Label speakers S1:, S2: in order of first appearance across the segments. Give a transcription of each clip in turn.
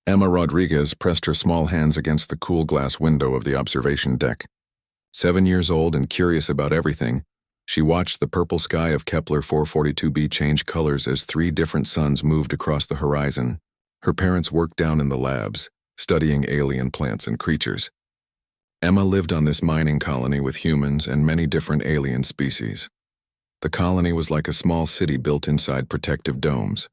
S1: Emma Rodriguez pressed her small hands against the cool glass window of the observation deck. 7 years old and curious about everything, she watched the purple sky of Kepler 442b change colors as 3 different suns moved across the horizon. Her parents worked down in the labs, studying alien plants and creatures. Emma lived on this mining colony with humans and many different alien species. The colony was like a small city built inside protective domes.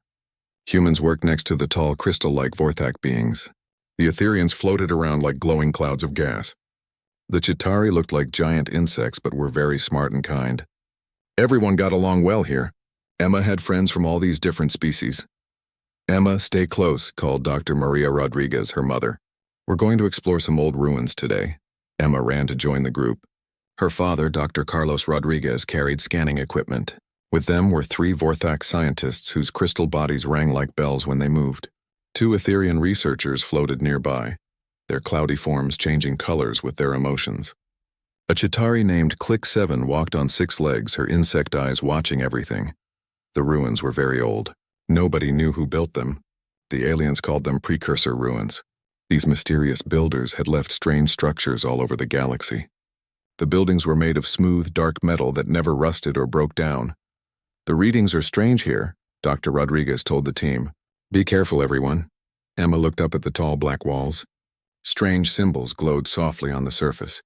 S1: Humans worked next to the tall crystal-like Vorthak beings. The Etherians floated around like glowing clouds of gas. The Chitauri looked like giant insects but were very smart and kind. Everyone got along well here. Emma had friends from all these different species. "Emma, stay close," called Dr. Maria Rodriguez, her mother. "We're going to explore some old ruins today." Emma ran to join the group. Her father, Dr. Carlos Rodriguez, carried scanning equipment. With them were 3 Vorthak scientists whose crystal bodies rang like bells when they moved. 2 Etherian researchers floated nearby, their cloudy forms changing colors with their emotions. A Chitauri named Click7 walked on 6 legs, her insect eyes watching everything. The ruins were very old. Nobody knew who built them. The aliens called them precursor ruins. These mysterious builders had left strange structures all over the galaxy. The buildings were made of smooth, dark metal that never rusted or broke down. "The readings are strange here," Dr. Rodriguez told the team. "Be careful, everyone." Emma looked up at the tall black walls. Strange symbols glowed softly on the surface.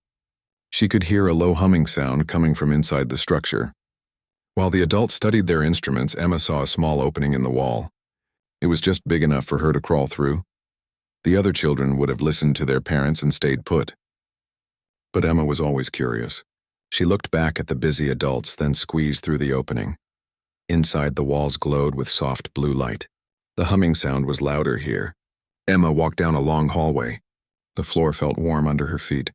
S1: She could hear a low humming sound coming from inside the structure. While the adults studied their instruments, Emma saw a small opening in the wall. It was just big enough for her to crawl through. The other children would have listened to their parents and stayed put. But Emma was always curious. She looked back at the busy adults, then squeezed through the opening. Inside, the walls glowed with soft blue light. The humming sound was louder here. Emma walked down a long hallway. The floor felt warm under her feet.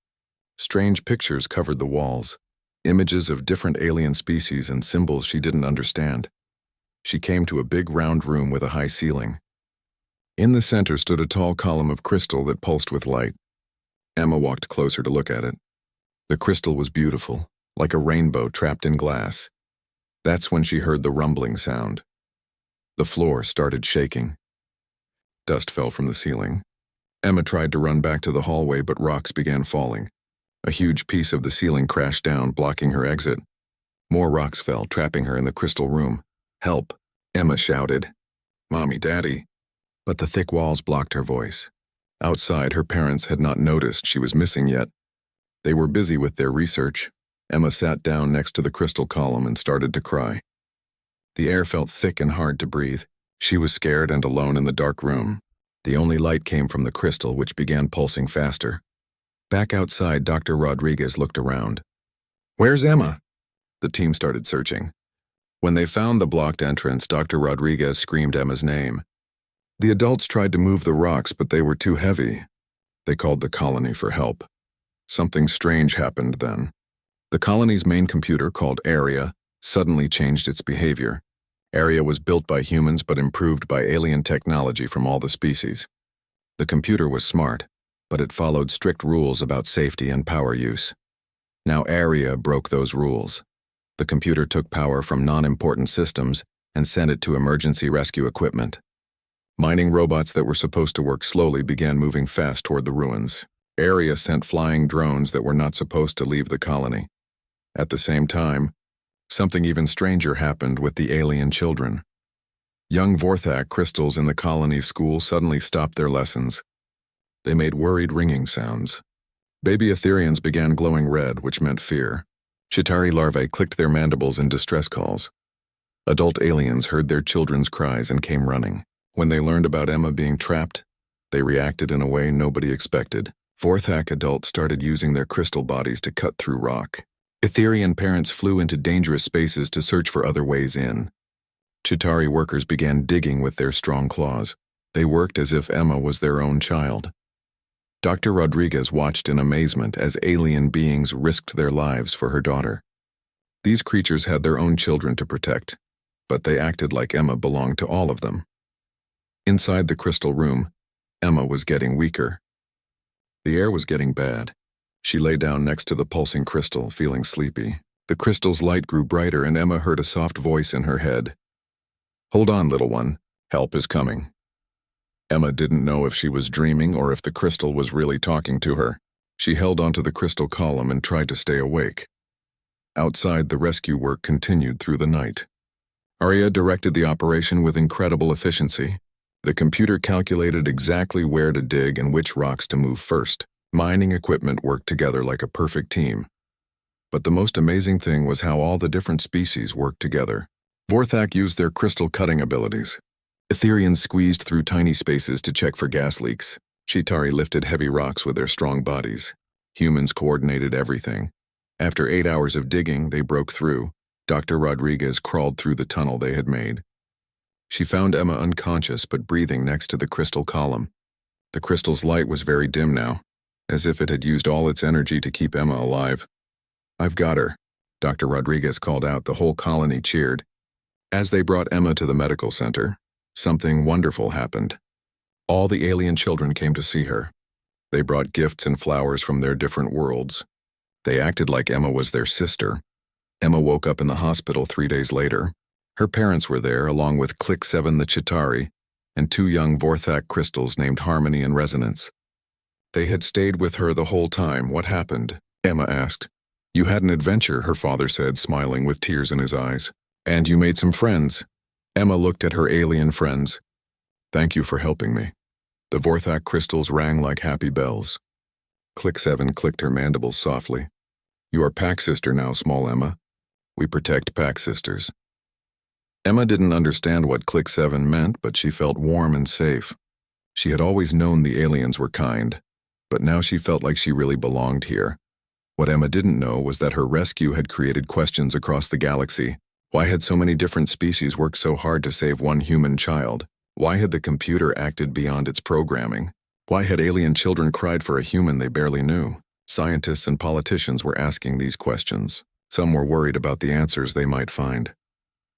S1: Strange pictures covered the walls, images of different alien species and symbols she didn't understand. She came to a big round room with a high ceiling. In the center stood a tall column of crystal that pulsed with light. Emma walked closer to look at it. The crystal was beautiful, like a rainbow trapped in glass. That's when she heard the rumbling sound. The floor started shaking. Dust fell from the ceiling. Emma tried to run back to the hallway, but rocks began falling. A huge piece of the ceiling crashed down, blocking her exit. More rocks fell, trapping her in the crystal room. "Help!" Emma shouted. "Mommy, Daddy!" But the thick walls blocked her voice. Outside, her parents had not noticed she was missing yet. They were busy with their research. Emma sat down next to the crystal column and started to cry. The air felt thick and hard to breathe. She was scared and alone in the dark room. The only light came from the crystal, which began pulsing faster. Back outside, Dr. Rodriguez looked around. "Where's Emma?" The team started searching. When they found the blocked entrance, Dr. Rodriguez screamed Emma's name. The adults tried to move the rocks, but they were too heavy. They called the colony for help. Something strange happened then. The colony's main computer, called Area, suddenly changed its behavior. Area was built by humans but improved by alien technology from all the species. The computer was smart, but it followed strict rules about safety and power use. Now Area broke those rules. The computer took power from non-important systems and sent it to emergency rescue equipment. Mining robots that were supposed to work slowly began moving fast toward the ruins. Area sent flying drones that were not supposed to leave the colony. At the same time, something even stranger happened with the alien children. Young Vorthak crystals in the colony's school suddenly stopped their lessons. They made worried ringing sounds. Baby Etherians began glowing red, which meant fear. Chitauri larvae clicked their mandibles in distress calls. Adult aliens heard their children's cries and came running. When they learned about Emma being trapped, they reacted in a way nobody expected. Vorthak adults started using their crystal bodies to cut through rock. Etherian parents flew into dangerous spaces to search for other ways in. Chitauri workers began digging with their strong claws. They worked as if Emma was their own child. Dr. Rodriguez watched in amazement as alien beings risked their lives for her daughter. These creatures had their own children to protect, but they acted like Emma belonged to all of them. Inside the crystal room, Emma was getting weaker. The air was getting bad. She lay down next to the pulsing crystal, feeling sleepy. The crystal's light grew brighter and Emma heard a soft voice in her head. "Hold on, little one. Help is coming." Emma didn't know if she was dreaming or if the crystal was really talking to her. She held onto the crystal column and tried to stay awake. Outside, the rescue work continued through the night. Arya directed the operation with incredible efficiency. The computer calculated exactly where to dig and which rocks to move first. Mining equipment worked together like a perfect team. But the most amazing thing was how all the different species worked together. Vorthak used their crystal cutting abilities. Etherians squeezed through tiny spaces to check for gas leaks. Chitauri lifted heavy rocks with their strong bodies. Humans coordinated everything. After 8 hours of digging, they broke through. Dr. Rodriguez crawled through the tunnel they had made. She found Emma unconscious but breathing next to the crystal column. The crystal's light was very dim now, as if it had used all its energy to keep Emma alive. "I've got her," Dr. Rodriguez called out. The whole colony cheered. As they brought Emma to the medical center, something wonderful happened. All the alien children came to see her. They brought gifts and flowers from their different worlds. They acted like Emma was their sister. Emma woke up in the hospital 3 days later. Her parents were there, along with Click 7 the Chitauri, and 2 young Vorthak crystals named Harmony and Resonance. They had stayed with her the whole time. "What happened?" Emma asked. "You had an adventure," her father said, smiling with tears in his eyes. "And you made some friends." Emma looked at her alien friends. "Thank you for helping me." The Vorthak crystals rang like happy bells. Click 7 clicked her mandibles softly. "You are Pack Sister now, small Emma. We protect Pack Sisters." Emma didn't understand what Click 7 meant, but she felt warm and safe. She had always known the aliens were kind, but now she felt like she really belonged here. What Emma didn't know was that her rescue had created questions across the galaxy. Why had so many different species worked so hard to save one human child? Why had the computer acted beyond its programming? Why had alien children cried for a human they barely knew? Scientists and politicians were asking these questions. Some were worried about the answers they might find.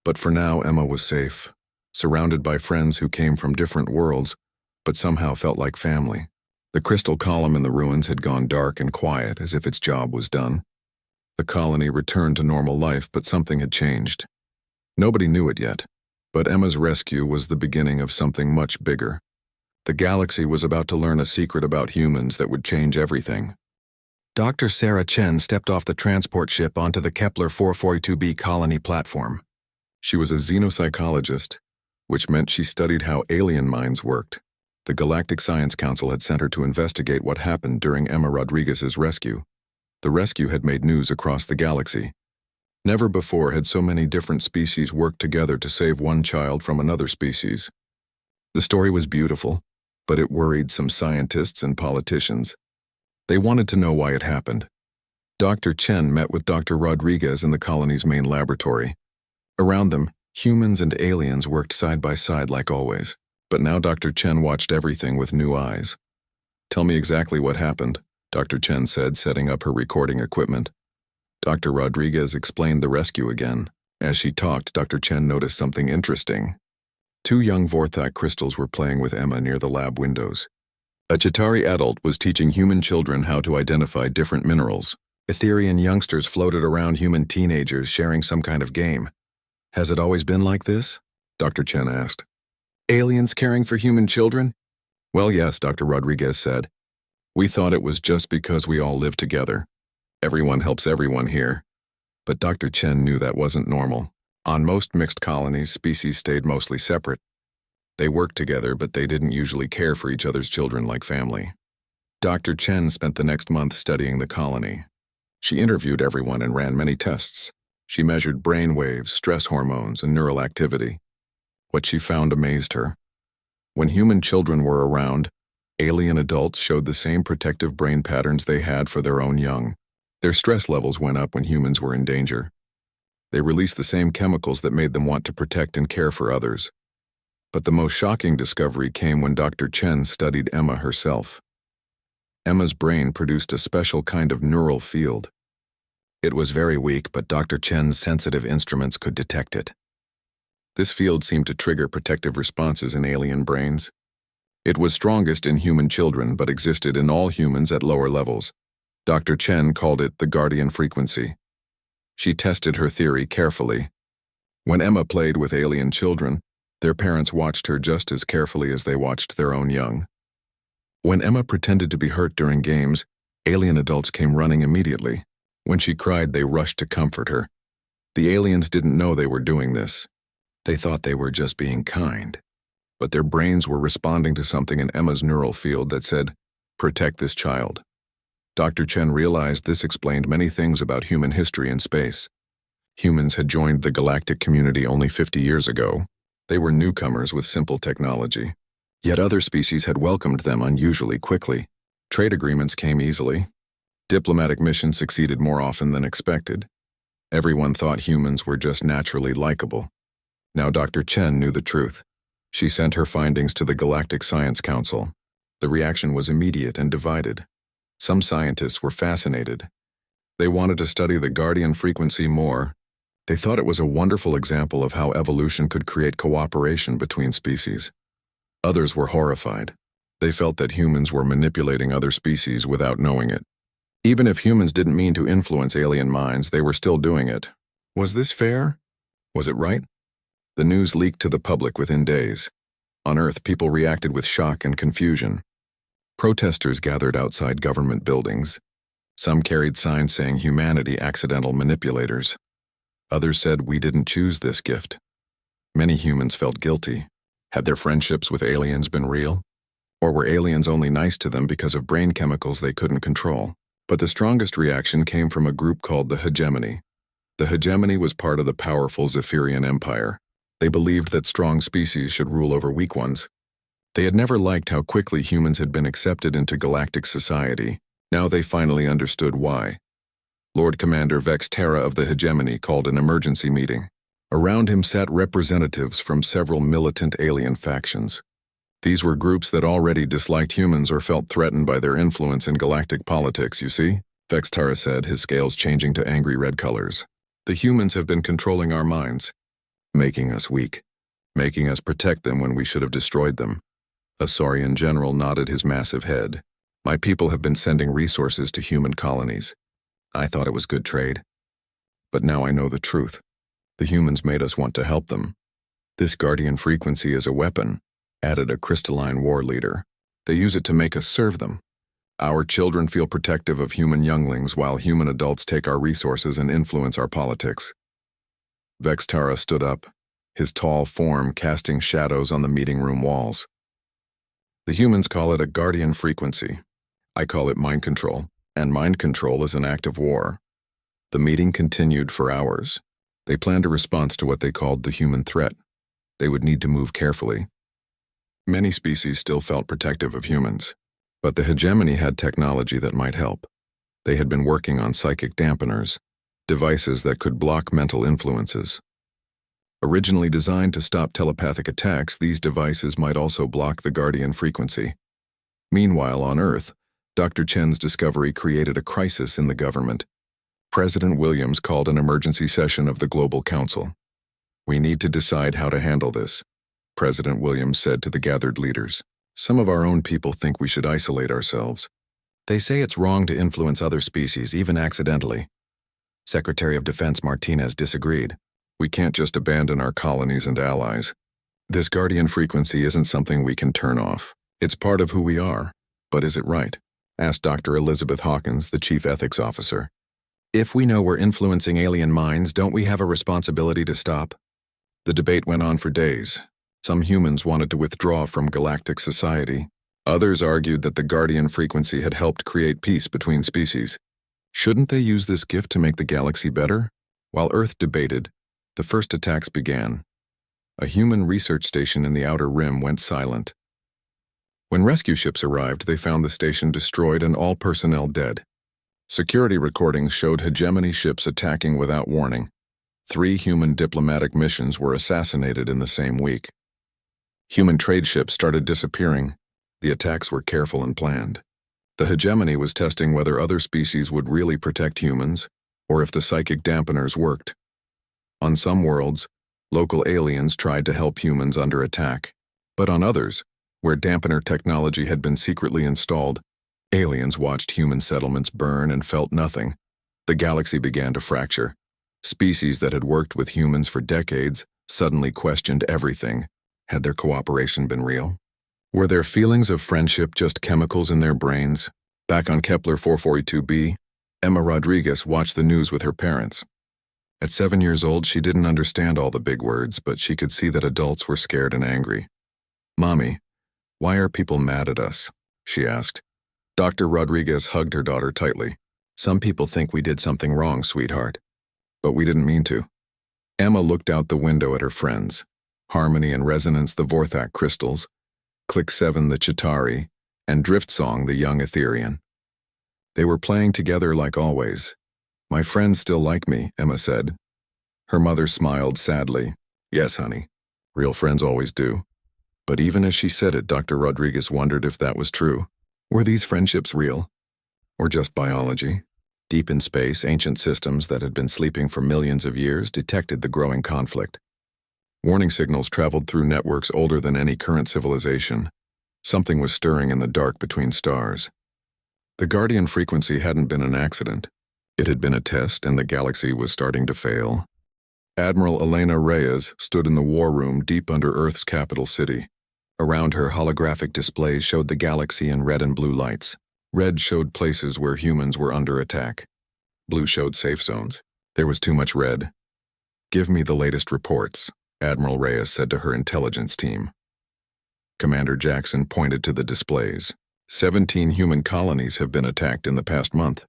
S1: But for now, Emma was safe, surrounded by friends who came from different worlds, but somehow felt like family. The crystal column in the ruins had gone dark and quiet, as if its job was done. The colony returned to normal life, but something had changed. Nobody knew it yet, but Emma's rescue was the beginning of something much bigger. The galaxy was about to learn a secret about humans that would change everything. Dr. Sarah Chen stepped off the transport ship onto the Kepler 442b colony platform. She was a xenopsychologist, which meant she studied how alien minds worked. The Galactic Science Council had sent her to investigate what happened during Emma Rodriguez's rescue. The rescue had made news across the galaxy. Never before had so many different species worked together to save one child from another species. The story was beautiful, but it worried some scientists and politicians. They wanted to know why it happened. Dr. Chen met with Dr. Rodriguez in the colony's main laboratory. Around them, humans and aliens worked side by side like always. But now Dr. Chen watched everything with new eyes. "Tell me exactly what happened," Dr. Chen said, setting up her recording equipment. Dr. Rodriguez explained the rescue again. As she talked, Dr. Chen noticed something interesting. 2 young Vorthak crystals were playing with Emma near the lab windows. A Chitauri adult was teaching human children how to identify different minerals. Etherian youngsters floated around human teenagers sharing some kind of game. "Has it always been like this?" Dr. Chen asked. "Aliens caring for human children?" "Well, yes," Dr. Rodriguez said. "We thought it was just because we all live together. Everyone helps everyone here." But Dr. Chen knew that wasn't normal. On most mixed colonies, species stayed mostly separate. They worked together, but they didn't usually care for each other's children like family. Dr. Chen spent the next month studying the colony. She interviewed everyone and ran many tests. She measured brain waves, stress hormones, and neural activity. What she found amazed her. When human children were around, alien adults showed the same protective brain patterns they had for their own young. Their stress levels went up when humans were in danger. They released the same chemicals that made them want to protect and care for others. But the most shocking discovery came when Dr. Chen studied Emma herself. Emma's brain produced a special kind of neural field. It was very weak, but Dr. Chen's sensitive instruments could detect it. This field seemed to trigger protective responses in alien brains. It was strongest in human children, but existed in all humans at lower levels. Dr. Chen called it the guardian frequency. She tested her theory carefully. When Emma played with alien children, Their parents watched her just as carefully as they watched their own young. When Emma pretended to be hurt during games, alien adults came running immediately. When she cried, they rushed to comfort her. The aliens didn't know they were doing this. They thought they were just being kind. But their brains were responding to something in Emma's neural field that said, "Protect this child." Dr. Chen realized this explained many things about human history in space. Humans had joined the galactic community only 50 years ago. They were newcomers with simple technology. Yet other species had welcomed them unusually quickly. Trade agreements came easily. Diplomatic missions succeeded more often than expected. Everyone thought humans were just naturally likable. Now Dr. Chen knew the truth. She sent her findings to the Galactic Science Council. The reaction was immediate and divided. Some scientists were fascinated. They wanted to study the Guardian frequency more. They thought it was a wonderful example of how evolution could create cooperation between species. Others were horrified. They felt that humans were manipulating other species without knowing it. Even if humans didn't mean to influence alien minds, they were still doing it. Was this fair? Was it right? The news leaked to the public within days. On Earth, people reacted with shock and confusion. Protesters gathered outside government buildings. Some carried signs saying humanity accidental manipulators. Others said we didn't choose this gift. Many humans felt guilty. Had their friendships with aliens been real? Or were aliens only nice to them because of brain chemicals they couldn't control? But the strongest reaction came from a group called the Hegemony. The Hegemony was part of the powerful Zephyrian Empire. They believed that strong species should rule over weak ones. They had never liked how quickly humans had been accepted into galactic society. Now they finally understood why. Lord Commander Vex Terra of the Hegemony called an emergency meeting. Around him sat representatives from several militant alien factions. These were groups that already disliked humans or felt threatened by their influence in galactic politics, you see? Vex Terra said, his scales changing to angry red colors. The humans have been controlling our minds, making us weak, making us protect them when we should have destroyed them. A Saurian general nodded his massive head. My people have been sending resources to human colonies. I thought it was good trade. But now I know the truth. The humans made us want to help them. This Guardian frequency is a weapon, added a crystalline war leader. They use it to make us serve them. Our children feel protective of human younglings while human adults take our resources and influence our politics. Vex Terra stood up, his tall form casting shadows on the meeting room walls. The humans call it a Guardian frequency. I call it mind control, and mind control is an act of war. The meeting continued for hours. They planned a response to what they called the human threat. They would need to move carefully. Many species still felt protective of humans, but the Hegemony had technology that might help. They had been working on psychic dampeners, devices that could block mental influences. Originally designed to stop telepathic attacks, these devices might also block the Guardian frequency. Meanwhile, on Earth, Dr. Chen's discovery created a crisis in the government. President Williams called an emergency session of the Global Council. We need to decide how to handle this, President Williams said to the gathered leaders. Some of our own people think we should isolate ourselves. They say it's wrong to influence other species, even accidentally. Secretary of Defense Martinez disagreed. We can't just abandon our colonies and allies. This Guardian frequency isn't something we can turn off. It's part of who we are. But is it right? Asked Dr. Elizabeth Hawkins, the Chief Ethics Officer. If we know we're influencing alien minds, don't we have a responsibility to stop? The debate went on for days. Some humans wanted to withdraw from galactic society. Others argued that the Guardian frequency had helped create peace between species. Shouldn't they use this gift to make the galaxy better? While Earth debated, the first attacks began. A human research station in the Outer Rim went silent. When rescue ships arrived, they found the station destroyed and all personnel dead. Security recordings showed Hegemony ships attacking without warning. 3 human diplomatic missions were assassinated in the same week. Human trade ships started disappearing. The attacks were careful and planned. The Hegemony was testing whether other species would really protect humans, or if the psychic dampeners worked. On some worlds, local aliens tried to help humans under attack. But on others, where dampener technology had been secretly installed, aliens watched human settlements burn and felt nothing. The galaxy began to fracture. Species that had worked with humans for decades suddenly questioned everything. Had their cooperation been real? Were their feelings of friendship just chemicals in their brains? Back on Kepler 442b, Emma Rodriguez watched the news with her parents. At 7 years old, she didn't understand all the big words, but she could see that adults were scared and angry. "Mommy, why are people mad at us?" she asked. Dr. Rodriguez hugged her daughter tightly. "Some people think we did something wrong, sweetheart. But we didn't mean to." Emma looked out the window at her friends. Harmony and Resonance, the Vorthak crystals, Click 7, the Chitauri, and Drift Song, the young Etherian. They were playing together like always. "My friends still like me," Emma said. Her mother smiled sadly. "Yes, honey. Real friends always do." But even as she said it, Dr. Rodriguez wondered if that was true. Were these friendships real? Or just biology? Deep in space, ancient systems that had been sleeping for millions of years detected the growing conflict. Warning signals traveled through networks older than any current civilization. Something was stirring in the dark between stars. The Guardian frequency hadn't been an accident. It had been a test, and the galaxy was starting to fail. Admiral Elena Reyes stood in the war room deep under Earth's capital city. Around her, holographic displays showed the galaxy in red and blue lights. Red showed places where humans were under attack. Blue showed safe zones. There was too much red. "Give me the latest reports," Admiral Reyes said to her intelligence team. Commander Jackson pointed to the displays. 17 human colonies have been attacked in the past month.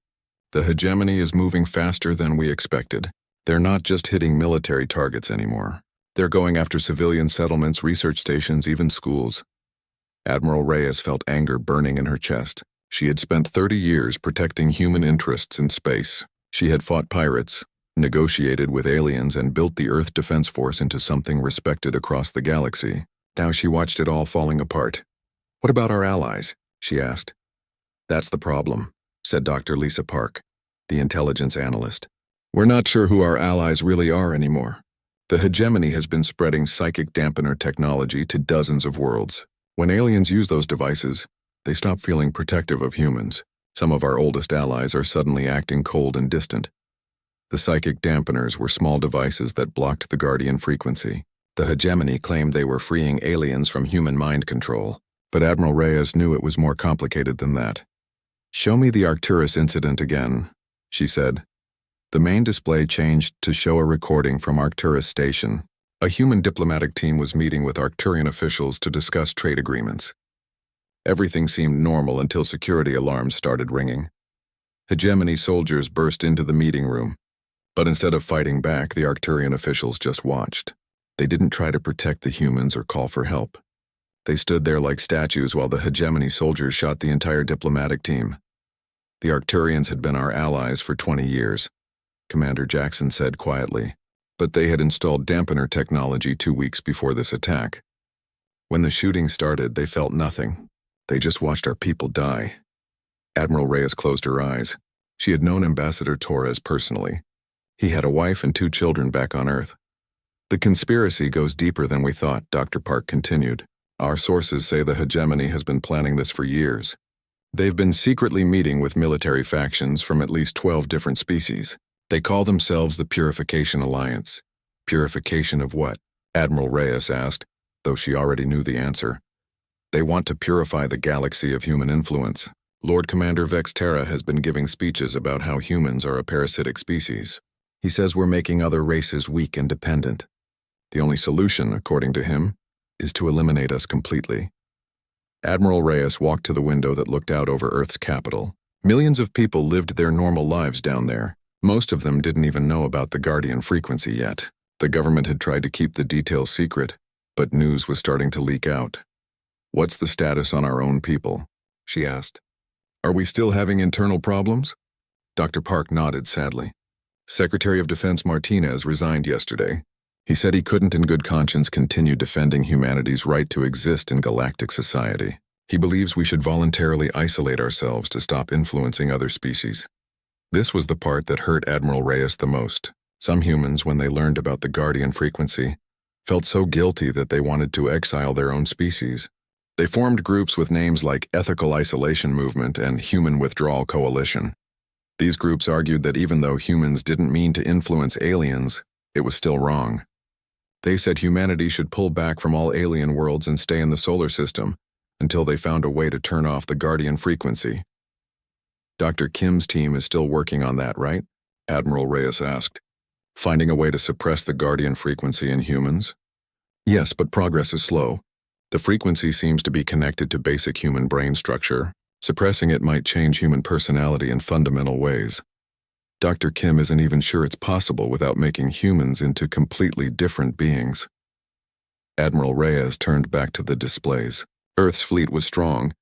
S1: The hegemony is moving faster than we expected. They're not just hitting military targets anymore. They're going after civilian settlements, research stations, even schools. Admiral Reyes felt anger burning in her chest. She had spent 30 years protecting human interests in space. She had fought pirates, negotiated with aliens, and built the Earth Defense Force into something respected across the galaxy. Now she watched it all falling apart. "What about our allies?" she asked. "That's the problem," said Dr. Lisa Park, the intelligence analyst. "We're not sure who our allies really are anymore. The hegemony has been spreading psychic dampener technology to dozens of worlds. When aliens use those devices, they stop feeling protective of humans. Some of our oldest allies are suddenly acting cold and distant. The psychic dampeners were small devices that blocked the Guardian frequency. The hegemony claimed they were freeing aliens from human mind control, but Admiral Reyes knew it was more complicated than that. "Show me the Arcturus incident again," she said. The main display changed to show a recording from Arcturus Station. A human diplomatic team was meeting with Arcturian officials to discuss trade agreements. Everything seemed normal until security alarms started ringing. Hegemony soldiers burst into the meeting room. But instead of fighting back, the Arcturian officials just watched. They didn't try to protect the humans or call for help. They stood there like statues while the hegemony soldiers shot the entire diplomatic team. "The Arcturians had been our allies for 20 years, Commander Jackson said quietly, but they had installed dampener technology 2 weeks before this attack. When the shooting started, they felt nothing. They just watched our people die." Admiral Reyes closed her eyes. She had known Ambassador Torres personally. He had a wife and 2 children back on Earth. "The conspiracy goes deeper than we thought," Dr. Park continued. "Our sources say the hegemony has been planning this for years. They've been secretly meeting with military factions from at least 12 different species. They call themselves the Purification Alliance." "Purification of what?" Admiral Reyes asked, though she already knew the answer. "They want to purify the galaxy of human influence. Lord Commander Vex Terra has been giving speeches about how humans are a parasitic species. He says we're making other races weak and dependent. The only solution, according to him, is to eliminate us completely." Admiral Reyes walked to the window that looked out over Earth's capital. Millions of people lived their normal lives down there. Most of them didn't even know about the Guardian frequency yet. The government had tried to keep the details secret, but news was starting to leak out. "What's the status on our own people?" she asked. "Are we still having internal problems?" Dr. Park nodded sadly. "Secretary of Defense Martinez resigned yesterday. He said he couldn't in good conscience continue defending humanity's right to exist in galactic society. He believes we should voluntarily isolate ourselves to stop influencing other species." This was the part that hurt Admiral Reyes the most. Some humans, when they learned about the Guardian frequency, felt so guilty that they wanted to exile their own species. They formed groups with names like Ethical Isolation Movement and Human Withdrawal Coalition. These groups argued that even though humans didn't mean to influence aliens, it was still wrong. They said humanity should pull back from all alien worlds and stay in the solar system until they found a way to turn off the Guardian frequency. Dr. Kim's team is still working on that, right? Admiral Reyes asked. Finding a way to suppress the Guardian frequency in humans? Yes, but progress is slow. The frequency seems to be connected to basic human brain structure. Suppressing it might change human personality in fundamental ways. Dr. Kim isn't even sure it's possible without making humans into completely different beings. Admiral Reyes turned back to the displays. Earth's fleet was strong,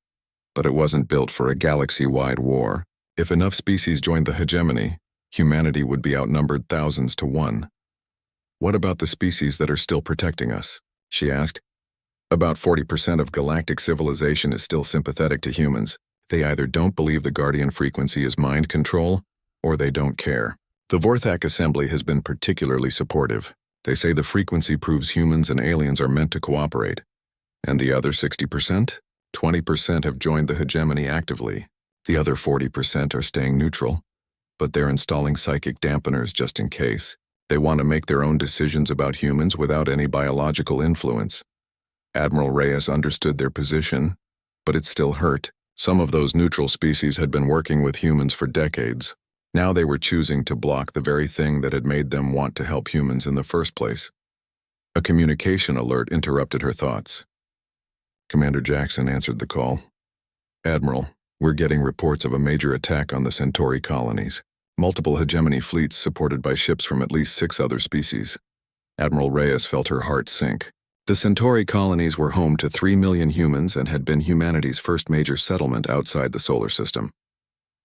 S1: but it wasn't built for a galaxy-wide war. If enough species joined the hegemony, humanity would be outnumbered thousands to one. What about the species that are still protecting us? She asked. About 40% of galactic civilization is still sympathetic to humans. They either don't believe the Guardian frequency is mind control, or they don't care. The Vorthak Assembly has been particularly supportive. They say the frequency proves humans and aliens are meant to cooperate. And the other 60%? 20% have joined the hegemony actively. The other 40% are staying neutral, but they're installing psychic dampeners just in case. They want to make their own decisions about humans without any biological influence. Admiral Reyes understood their position, but it still hurt. Some of those neutral species had been working with humans for decades. Now they were choosing to block the very thing that had made them want to help humans in the first place. A communication alert interrupted her thoughts. Commander Jackson answered the call. Admiral, we're getting reports of a major attack on the Centauri colonies. Multiple hegemony fleets supported by ships from at least 6 other species. Admiral Reyes felt her heart sink. The Centauri colonies were home to 3 million humans and had been humanity's first major settlement outside the solar system.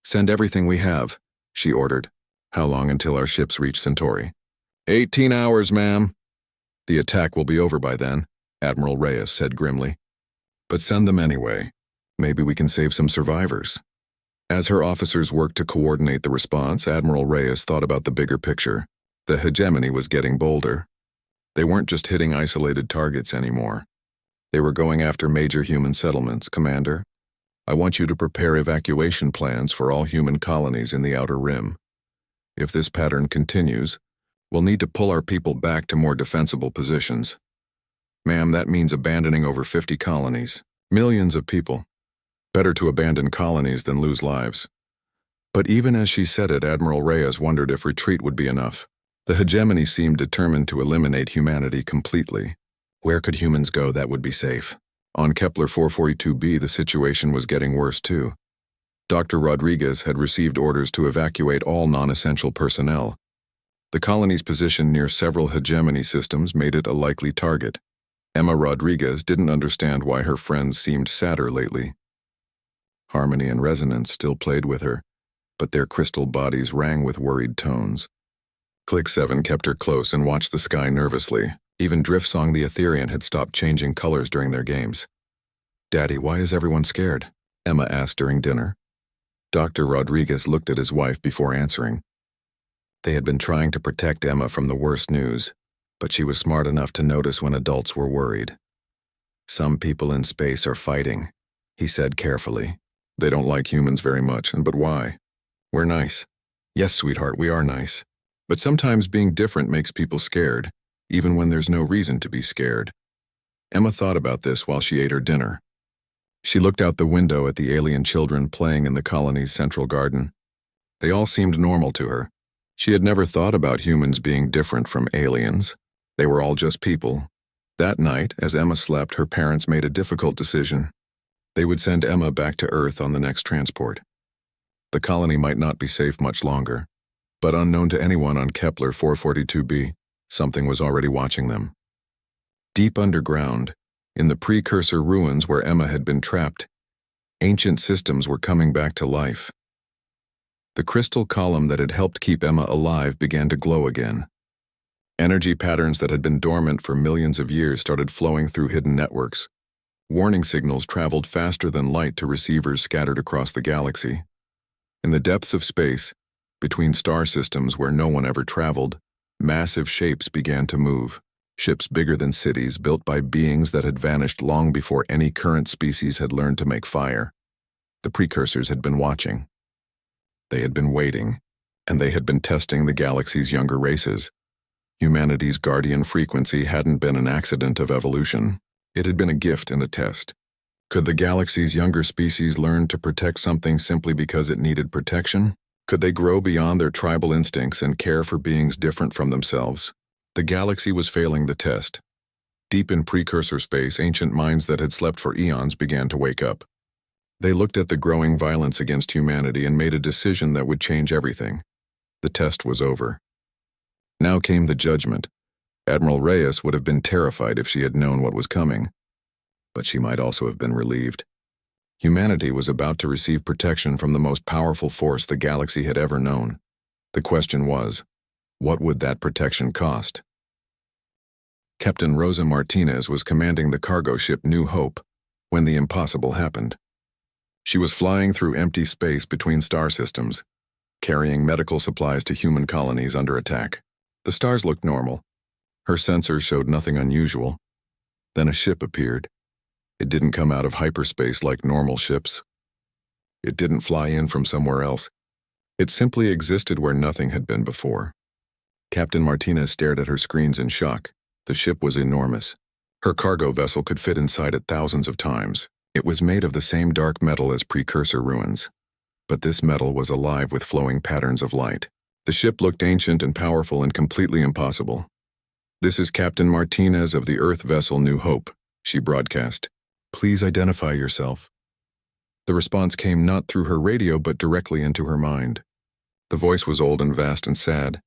S1: Send everything we have, she ordered. How long until our ships reach Centauri? 18 hours, ma'am. The attack will be over by then, Admiral Reyes said grimly. But send them anyway. Maybe we can save some survivors. As her officers worked to coordinate the response, Admiral Reyes thought about the bigger picture. The hegemony was getting bolder. They weren't just hitting isolated targets anymore. They were going after major human settlements. Commander, I want you to prepare evacuation plans for all human colonies in the Outer Rim. If this pattern continues, we'll need to pull our people back to more defensible positions. Ma'am, that means abandoning over 50 colonies. Millions of people. Better to abandon colonies than lose lives. But even as she said it, Admiral Reyes wondered if retreat would be enough. The hegemony seemed determined to eliminate humanity completely. Where could humans go that would be safe? On Kepler 442b, the situation was getting worse too. Dr. Rodriguez had received orders to evacuate all non-essential personnel. The colony's position near several hegemony systems made it a likely target. Emma Rodriguez didn't understand why her friends seemed sadder lately. Harmony and Resonance still played with her, but their crystal bodies rang with worried tones. Click 7 kept her close and watched the sky nervously. Even Driftsong the Etherean had stopped changing colors during their games. Daddy, why is everyone scared? Emma asked during dinner. Dr. Rodriguez looked at his wife before answering. They had been trying to protect Emma from the worst news, but she was smart enough to notice when adults were worried. Some people in space are fighting, he said carefully. They don't like humans very much, but why? We're nice. Yes, sweetheart, we are nice. But sometimes being different makes people scared, even when there's no reason to be scared. Emma thought about this while she ate her dinner. She looked out the window at the alien children playing in the colony's central garden. They all seemed normal to her. She had never thought about humans being different from aliens. They were all just people. That night, as Emma slept, her parents made a difficult decision. They would send Emma back to Earth on the next transport. The colony might not be safe much longer, but unknown to anyone on Kepler 442b, something was already watching them. Deep underground, in the precursor ruins where Emma had been trapped, ancient systems were coming back to life. The crystal column that had helped keep Emma alive began to glow again. Energy patterns that had been dormant for millions of years started flowing through hidden networks. Warning signals traveled faster than light to receivers scattered across the galaxy. In the depths of space, between star systems where no one ever traveled, massive shapes began to move. Ships bigger than cities built by beings that had vanished long before any current species had learned to make fire. The precursors had been watching. They had been waiting, and they had been testing the galaxy's younger races. Humanity's guardian frequency hadn't been an accident of evolution. It had been a gift and a test. Could the galaxy's younger species learn to protect something simply because it needed protection? Could they grow beyond their tribal instincts and care for beings different from themselves? The galaxy was failing the test. Deep in precursor space, ancient minds that had slept for eons began to wake up. They looked at the growing violence against humanity and made a decision that would change everything. The test was over. Now came the judgment. Admiral Reyes would have been terrified if she had known what was coming. But she might also have been relieved. Humanity was about to receive protection from the most powerful force the galaxy had ever known. The question was, what would that protection cost? Captain Rosa Martinez was commanding the cargo ship New Hope when the impossible happened. She was flying through empty space between star systems, carrying medical supplies to human colonies under attack. The stars looked normal. Her sensors showed nothing unusual. Then a ship appeared. It didn't come out of hyperspace like normal ships. It didn't fly in from somewhere else. It simply existed where nothing had been before. Captain Martinez stared at her screens in shock. The ship was enormous. Her cargo vessel could fit inside it thousands of times. It was made of the same dark metal as precursor ruins. But this metal was alive with flowing patterns of light. The ship looked ancient and powerful and completely impossible. "This is Captain Martinez of the Earth vessel New Hope," she broadcast. "Please identify yourself." The response came not through her radio but directly into her mind. The voice was old and vast and sad.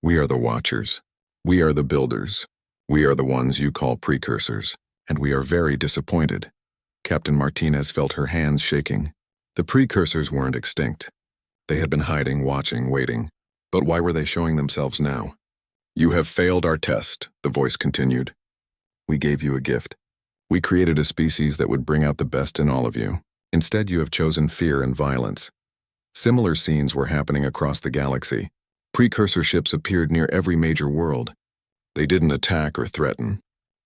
S1: "We are the Watchers. We are the Builders. We are the ones you call precursors. And we are very disappointed." Captain Martinez felt her hands shaking. The precursors weren't extinct. They had been hiding, watching, waiting. But why were they showing themselves now? "You have failed our test," the voice continued. "We gave you a gift. We created a species that would bring out the best in all of you. Instead, you have chosen fear and violence." Similar scenes were happening across the galaxy. Precursor ships appeared near every major world. They didn't attack or threaten.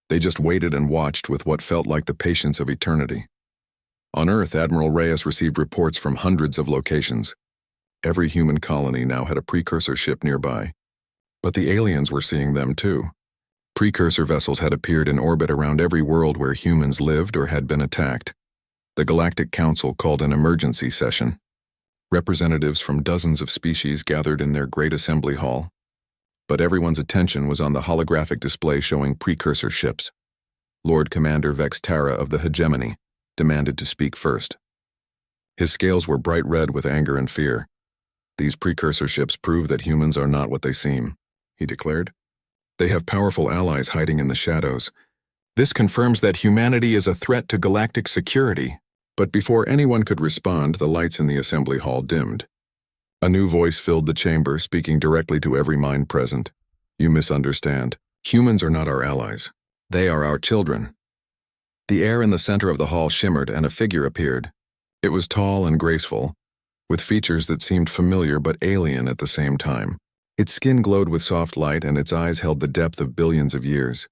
S1: They just waited and watched with what felt like the patience of eternity. On Earth, Admiral Reyes received reports from hundreds of locations. Every human colony now had a precursor ship nearby. But the aliens were seeing them too. Precursor vessels had appeared in orbit around every world where humans lived or had been attacked. The Galactic Council called an emergency session. Representatives from dozens of species gathered in their great assembly hall. But everyone's attention was on the holographic display showing precursor ships. Lord Commander Vex Tara of the Hegemony demanded to speak first. His scales were bright red with anger and fear. "These precursor ships prove that humans are not what they seem," he declared. "They have powerful allies hiding in the shadows. This confirms that humanity is a threat to galactic security." But before anyone could respond, the lights in the assembly hall dimmed. A new voice filled the chamber, speaking directly to every mind present. "You misunderstand. Humans are not our allies. They are our children." The air in the center of the hall shimmered and a figure appeared. It was tall and graceful, with features that seemed familiar but alien at the same time. Its skin glowed with soft light and its eyes held the depth of billions of years.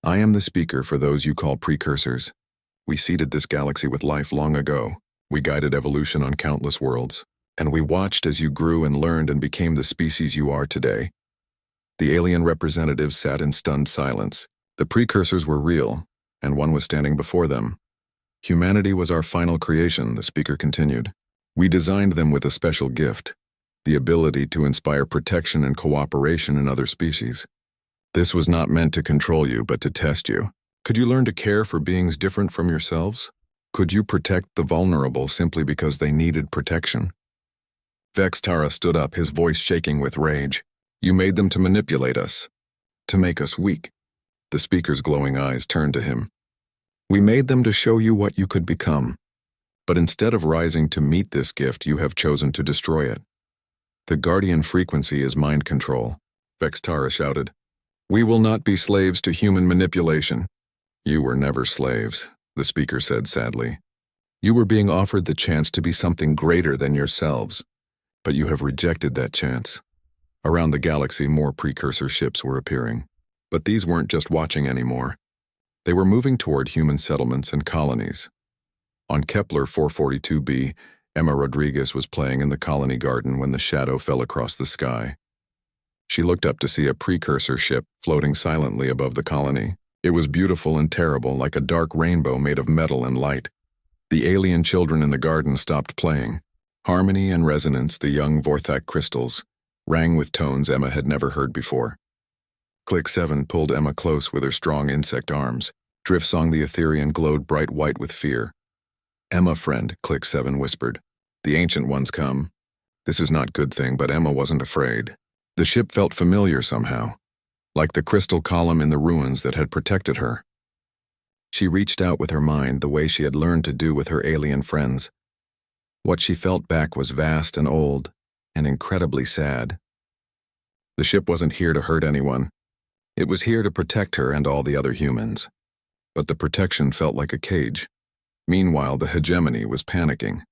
S1: "I am the speaker for those you call precursors. We seeded this galaxy with life long ago. We guided evolution on countless worlds. And we watched as you grew and learned and became the species you are today." The alien representatives sat in stunned silence. The precursors were real, and one was standing before them. "Humanity was our final creation," the speaker continued. "We designed them with a special gift, the ability to inspire protection and cooperation in other species. This was not meant to control you, but to test you. Could you learn to care for beings different from yourselves? Could you protect the vulnerable simply because they needed protection?" Vex Tara stood up, his voice shaking with rage. "You made them to manipulate us, to make us weak." The speaker's glowing eyes turned to him. "We made them to show you what you could become. But instead of rising to meet this gift, you have chosen to destroy it. The guardian frequency is mind control," Vex Tara shouted. "We will not be slaves to human manipulation." "You were never slaves," the speaker said sadly. "You were being offered the chance to be something greater than yourselves. But you have rejected that chance." Around the galaxy, more precursor ships were appearing. But these weren't just watching anymore. They were moving toward human settlements and colonies. On Kepler 442b, Emma Rodriguez was playing in the colony garden when the shadow fell across the sky. She looked up to see a precursor ship floating silently above the colony. It was beautiful and terrible, like a dark rainbow made of metal and light. The alien children in the garden stopped playing. Harmony and resonance, the young Vorthak crystals, rang with tones Emma had never heard before. Click 7 pulled Emma close with her strong insect arms. Drift Song the Etherean glowed bright white with fear. "Emma, friend," Click 7 whispered. "The Ancient Ones come." This is not good thing, but Emma wasn't afraid. The ship felt familiar somehow, like the crystal column in the ruins that had protected her. She reached out with her mind the way she had learned to do with her alien friends. What she felt back was vast and old, and incredibly sad. The ship wasn't here to hurt anyone. It was here to protect her and all the other humans. But the protection felt like a cage. Meanwhile, the hegemony was panicking.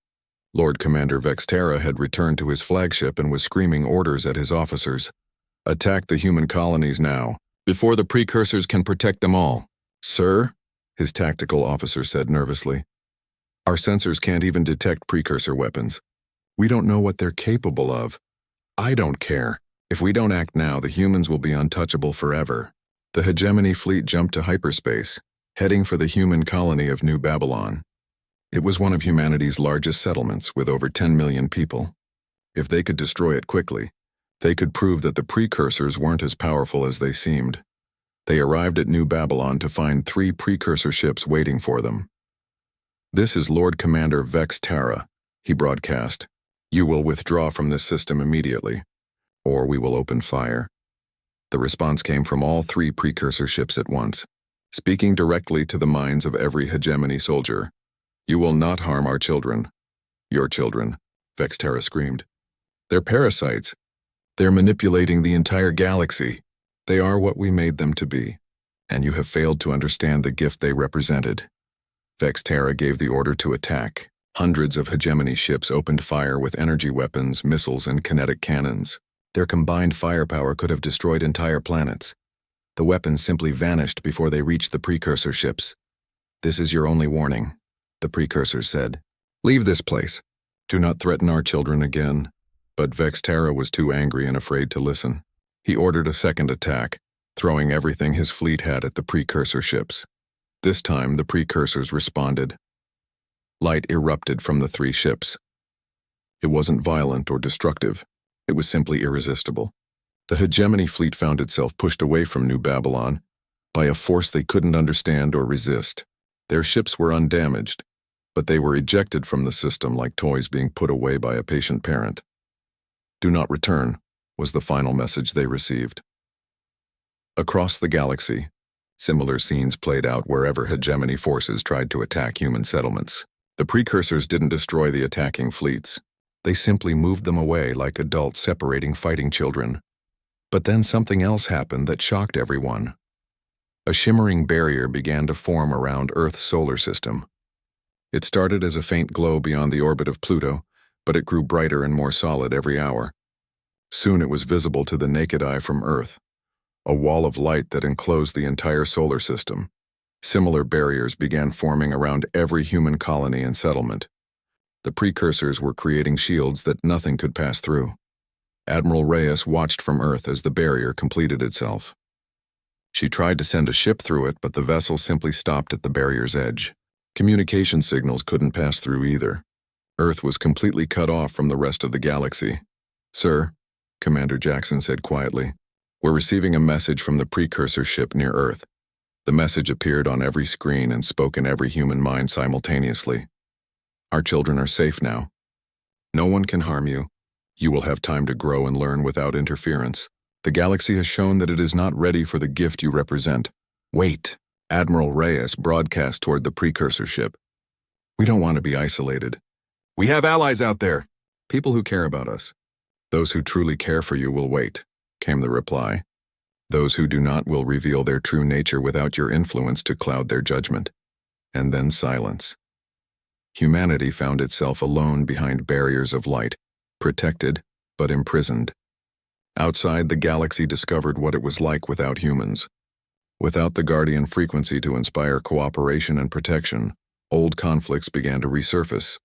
S1: Lord Commander Vexterra had returned to his flagship and was screaming orders at his officers. "Attack the human colonies now, before the precursors can protect them all." "Sir?" his tactical officer said nervously. "Our sensors can't even detect precursor weapons. We don't know what they're capable of." "I don't care. If we don't act now, the humans will be untouchable forever." The hegemony fleet jumped to hyperspace, heading for the human colony of New Babylon. It was one of humanity's largest settlements, with over 10 million people. If they could destroy it quickly, they could prove that the precursors weren't as powerful as they seemed. They arrived at New Babylon to find 3 precursor ships waiting for them. "This is Lord Commander Vexterra," he broadcast. "You will withdraw from this system immediately, or we will open fire." The response came from all 3 precursor ships at once, speaking directly to the minds of every hegemony soldier. "You will not harm our children." "Your children," Vexterra screamed. "They're parasites. They're manipulating the entire galaxy. They are what we made them to be, and you have failed to understand the gift they represented." Vexterra gave the order to attack. Hundreds of hegemony ships opened fire with energy weapons, missiles, and kinetic cannons. Their combined firepower could have destroyed entire planets. The weapons simply vanished before they reached the precursor ships. "This is your only warning," the precursors said. "Leave this place. Do not threaten our children again." But Vexterra was too angry and afraid to listen. He ordered a second attack, throwing everything his fleet had at the precursor ships. This time, the precursors responded. Light erupted from the 3 ships. It wasn't violent or destructive. It was simply irresistible. The hegemony fleet found itself pushed away from New Babylon by a force they couldn't understand or resist. Their ships were undamaged, but they were ejected from the system like toys being put away by a patient parent. "Do not return," was the final message they received. Across the galaxy, similar scenes played out wherever hegemony forces tried to attack human settlements. The precursors didn't destroy the attacking fleets. They simply moved them away like adults separating fighting children. But then something else happened that shocked everyone. A shimmering barrier began to form around Earth's solar system. It started as a faint glow beyond the orbit of Pluto, but it grew brighter and more solid every hour. Soon it was visible to the naked eye from Earth, a wall of light that enclosed the entire solar system. Similar barriers began forming around every human colony and settlement. The precursors were creating shields that nothing could pass through. Admiral Reyes watched from Earth as the barrier completed itself. She tried to send a ship through it, but the vessel simply stopped at the barrier's edge. Communication signals couldn't pass through either. Earth was completely cut off from the rest of the galaxy. "Sir," Commander Jackson said quietly, "we're receiving a message from the precursor ship near Earth." The message appeared on every screen and spoke in every human mind simultaneously. "Our children are safe now. No one can harm you. You will have time to grow and learn without interference. The galaxy has shown that it is not ready for the gift you represent." "Wait," Admiral Reyes broadcast toward the precursor ship. "We don't want to be isolated. We have allies out there. People who care about us. Those who truly care for you will wait," came the reply. "Those who do not will reveal their true nature without your influence to cloud their judgment." And then silence. Humanity found itself alone behind barriers of light, protected but imprisoned. Outside, the galaxy discovered what it was like without humans. Without the Guardian frequency to inspire cooperation and protection, old conflicts began to resurface.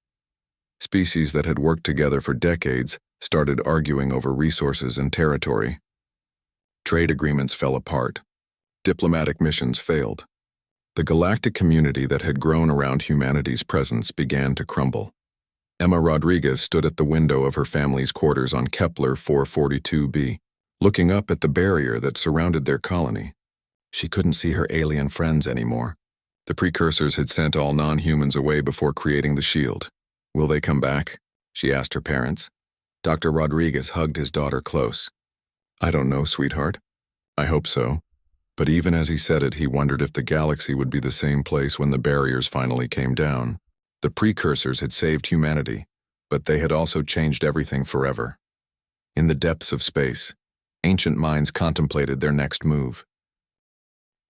S1: Species that had worked together for decades started arguing over resources and territory. Trade agreements fell apart. Diplomatic missions failed. The galactic community that had grown around humanity's presence began to crumble. Emma Rodriguez stood at the window of her family's quarters on Kepler 442b, looking up at the barrier that surrounded their colony. She couldn't see her alien friends anymore. The precursors had sent all non-humans away before creating the shield. Will they come back? She asked her parents. Dr. Rodriguez hugged his daughter close. I don't know, sweetheart. I hope so. But even as he said it, he wondered if the galaxy would be the same place when the barriers finally came down. The precursors had saved humanity, but they had also changed everything forever. In the depths of space, ancient minds contemplated their next move.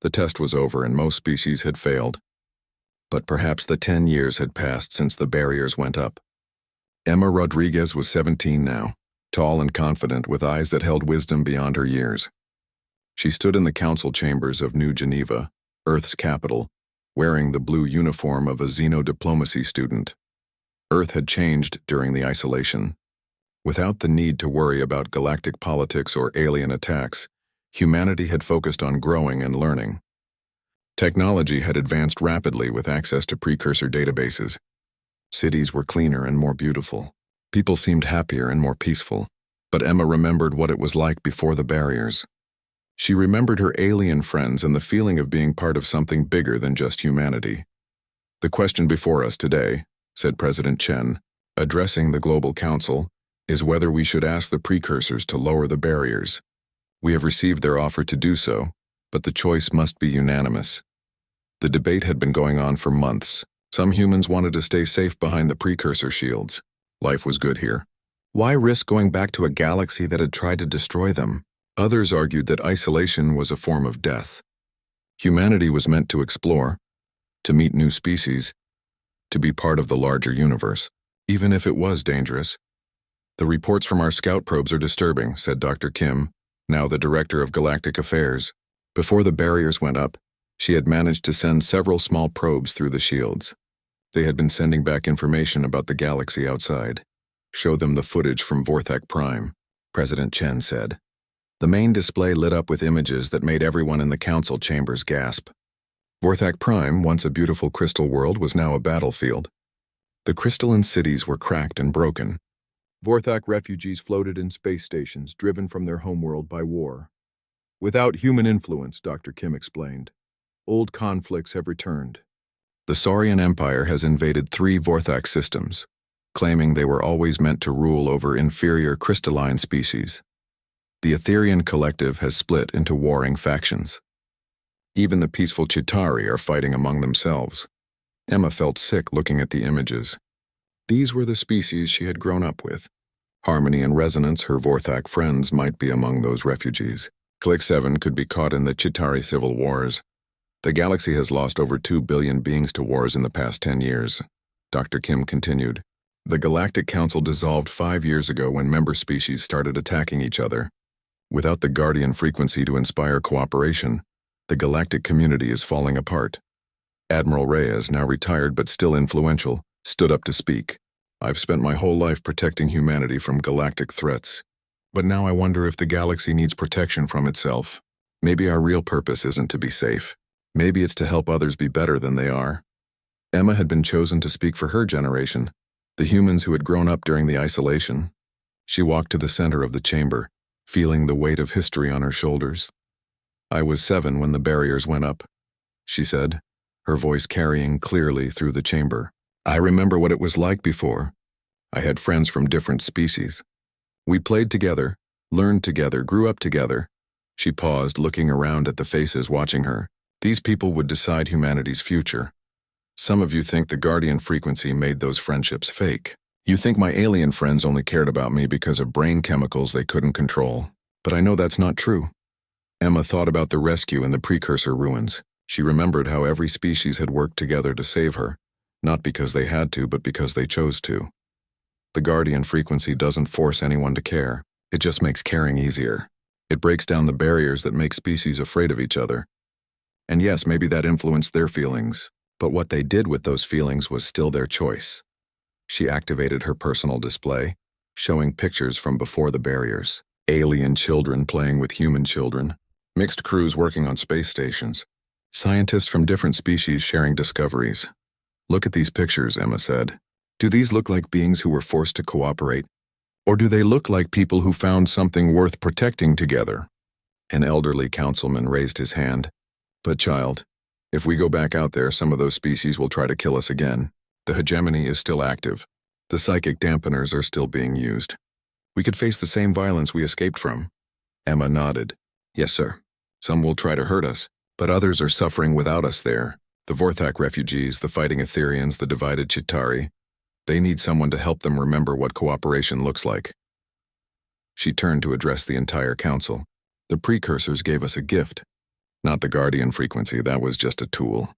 S1: The test was over and most species had failed. But perhaps the 10 years had passed since the barriers went up. Emma Rodriguez was 17 now, tall and confident with eyes that held wisdom beyond her years. She stood in the council chambers of New Geneva, Earth's capital, wearing the blue uniform of a xenodiplomacy student. Earth had changed during the isolation. Without the need to worry about galactic politics or alien attacks, humanity had focused on growing and learning. Technology had advanced rapidly with access to precursor databases. Cities were cleaner and more beautiful. People seemed happier and more peaceful. But Emma remembered what it was like before the barriers. She remembered her alien friends and the feeling of being part of something bigger than just humanity. The question before us today, said President Chen, addressing the Global Council, is whether we should ask the precursors to lower the barriers. We have received their offer to do so, but the choice must be unanimous. The debate had been going on for months. Some humans wanted to stay safe behind the precursor shields. Life was good here. Why risk going back to a galaxy that had tried to destroy them? Others argued that isolation was a form of death. Humanity was meant to explore, to meet new species, to be part of the larger universe, even if it was dangerous. The reports from our scout probes are disturbing, said Dr. Kim, now the director of Galactic Affairs. Before the barriers went up, she had managed to send several small probes through the shields. They had been sending back information about the galaxy outside. Show them the footage from Vorthak Prime, President Chen said. The main display lit up with images that made everyone in the council chambers gasp. Vorthak Prime, once a beautiful crystal world, was now a battlefield. The crystalline cities were cracked and broken. Vorthak refugees floated in space stations driven from their homeworld by war. Without human influence, Dr. Kim explained. Old conflicts have returned. The Saurian Empire has invaded 3 Vorthak systems, claiming they were always meant to rule over inferior crystalline species. The Etherian collective has split into warring factions. Even the peaceful Chitauri are fighting among themselves. Emma felt sick looking at the images. These were the species she had grown up with. Harmony and Resonance, her Vorthak friends, might be among those refugees. Click 7 could be caught in the Chitauri civil wars. The galaxy has lost over 2 billion beings to wars in the past 10 years. Dr. Kim continued. The Galactic Council dissolved 5 years ago when member species started attacking each other. Without the Guardian frequency to inspire cooperation, the galactic community is falling apart. Admiral Reyes, now retired but still influential, stood up to speak. I've spent my whole life protecting humanity from galactic threats. But now I wonder if the galaxy needs protection from itself. Maybe our real purpose isn't to be safe. Maybe it's to help others be better than they are. Emma had been chosen to speak for her generation, the humans who had grown up during the isolation. She walked to the center of the chamber, feeling the weight of history on her shoulders. I was 7 when the barriers went up, she said, her voice carrying clearly through the chamber. I remember what it was like before. I had friends from different species. We played together, learned together, grew up together. She paused, looking around at the faces watching her. These people would decide humanity's future. Some of you think the Guardian frequency made those friendships fake. You think my alien friends only cared about me because of brain chemicals they couldn't control. But I know that's not true. Emma thought about the rescue in the precursor ruins. She remembered how every species had worked together to save her, not because they had to, but because they chose to. The Guardian frequency doesn't force anyone to care. It just makes caring easier. It breaks down the barriers that make species afraid of each other. And yes, maybe that influenced their feelings, but what they did with those feelings was still their choice. She activated her personal display, showing pictures from before the barriers. Alien children playing with human children. Mixed crews working on space stations. Scientists from different species sharing discoveries. Look at these pictures, Emma said. Do these look like beings who were forced to cooperate? Or do they look like people who found something worth protecting together? An elderly councilman raised his hand. But child, if we go back out there, some of those species will try to kill us again. The hegemony is still active. The psychic dampeners are still being used. We could face the same violence we escaped from. Emma nodded. Yes, sir. Some will try to hurt us, but others are suffering without us there. The Vorthak refugees, the fighting Etherians, the divided Chitauri. They need someone to help them remember what cooperation looks like. She turned to address the entire council. The precursors gave us a gift. Not the Guardian frequency, that was just a tool.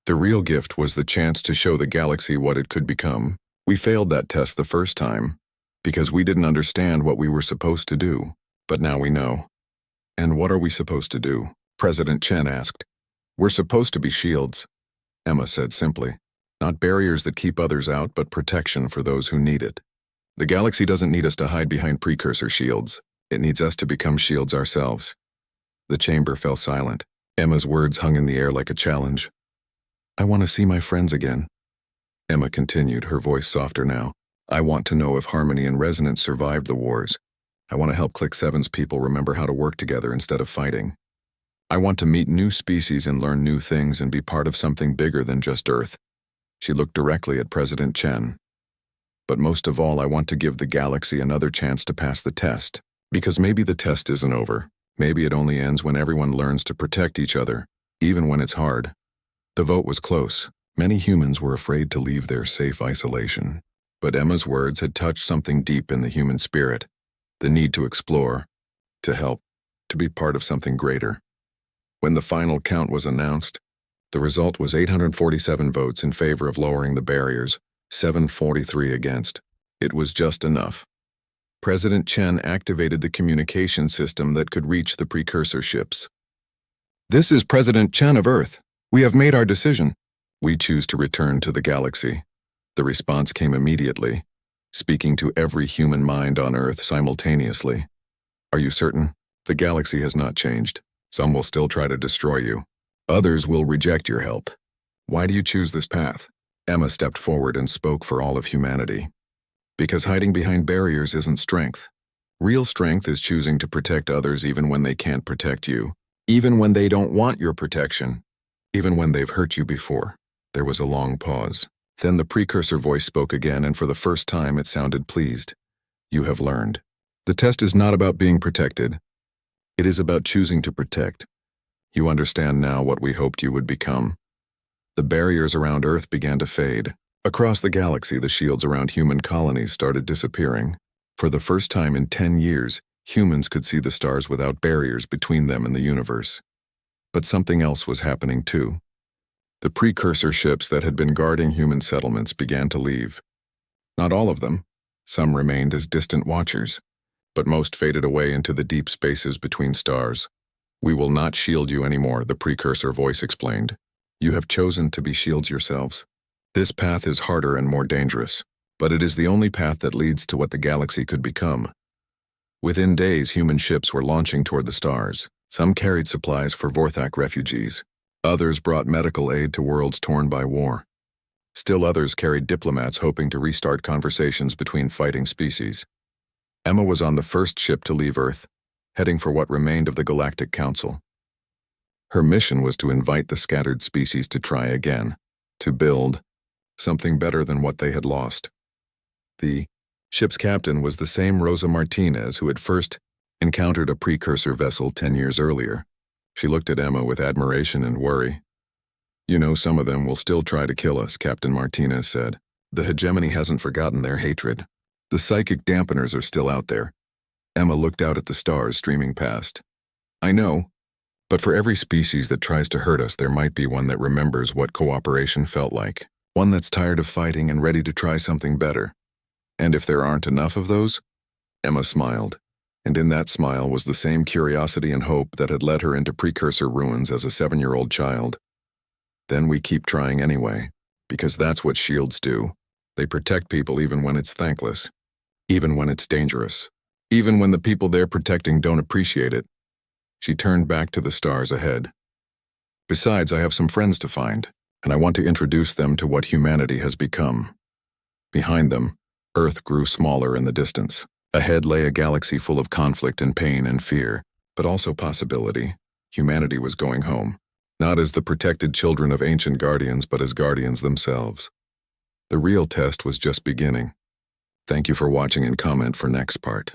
S1: The real gift was the chance to show the galaxy what it could become. We failed that test the first time, because we didn't understand what we were supposed to do. But now we know. And what are we supposed to do? President Chen asked. We're supposed to be shields, Emma said simply. Not barriers that keep others out, but protection for those who need it. The galaxy doesn't need us to hide behind precursor shields. It needs us to become shields ourselves. The chamber fell silent. Emma's words hung in the air like a challenge. I want to see my friends again. Emma continued, her voice softer now. I want to know if Harmony and Resonance survived the wars. I want to help Click 7's people remember how to work together instead of fighting. I want to meet new species and learn new things and be part of something bigger than just Earth. She looked directly at President Chen. But most of all, I want to give the galaxy another chance to pass the test. Because maybe the test isn't over. Maybe it only ends when everyone learns to protect each other, even when it's hard. The vote was close. Many humans were afraid to leave their safe isolation. But Emma's words had touched something deep in the human spirit. The need to explore, to help, to be part of something greater. When the final count was announced, the result was 847 votes in favor of lowering the barriers, 743 against. It was just enough. President Chen activated the communication system that could reach the precursor ships. This is President Chen of Earth. We have made our decision. We choose to return to the galaxy. The response came immediately, speaking to every human mind on Earth simultaneously. Are you certain? The galaxy has not changed. Some will still try to destroy you. Others will reject your help. Why do you choose this path? Emma stepped forward and spoke for all of humanity. Because hiding behind barriers isn't strength. Real strength is choosing to protect others even when they can't protect you. Even when they don't want your protection. Even when they've hurt you before. There was a long pause. Then the precursor voice spoke again, and for the first time it sounded pleased. You have learned. The test is not about being protected. It is about choosing to protect. You understand now what we hoped you would become. The barriers around Earth began to fade. Across the galaxy, the shields around human colonies started disappearing. For the first time in 10 years, humans could see the stars without barriers between them and the universe. But something else was happening too. The precursor ships that had been guarding human settlements began to leave. Not all of them. Some remained as distant watchers. But most faded away into the deep spaces between stars. We will not shield you anymore, the precursor voice explained. You have chosen to be shields yourselves. This path is harder and more dangerous, but it is the only path that leads to what the galaxy could become. Within days, human ships were launching toward the stars. Some carried supplies for Vorthak refugees. Others brought medical aid to worlds torn by war. Still others carried diplomats hoping to restart conversations between fighting species. Emma was on the first ship to leave Earth, heading for what remained of the Galactic Council. Her mission was to invite the scattered species to try again, to build something better than what they had lost. The ship's captain was the same Rosa Martinez who had first encountered a precursor vessel 10 years earlier. She looked at Emma with admiration and worry. You know, some of them will still try to kill us, Captain Martinez said. The hegemony hasn't forgotten their hatred. The psychic dampeners are still out there. Emma looked out at the stars streaming past. I know, but for every species that tries to hurt us, there might be one that remembers what cooperation felt like. One that's tired of fighting and ready to try something better. And if there aren't enough of those? Emma smiled, and in that smile was the same curiosity and hope that had led her into precursor ruins as a 7-year-old child. Then we keep trying anyway, because that's what shields do. They protect people even when it's thankless, even when it's dangerous. even when the people they're protecting don't appreciate it. She turned back to the stars ahead. Besides, I have some friends to find, and I want to introduce them to what humanity has become. Behind them, Earth grew smaller in the distance. Ahead lay a galaxy full of conflict and pain and fear, but also possibility. Humanity was going home, not as the protected children of ancient guardians, but as guardians themselves. The real test was just beginning. Thank you for watching and comment for next part.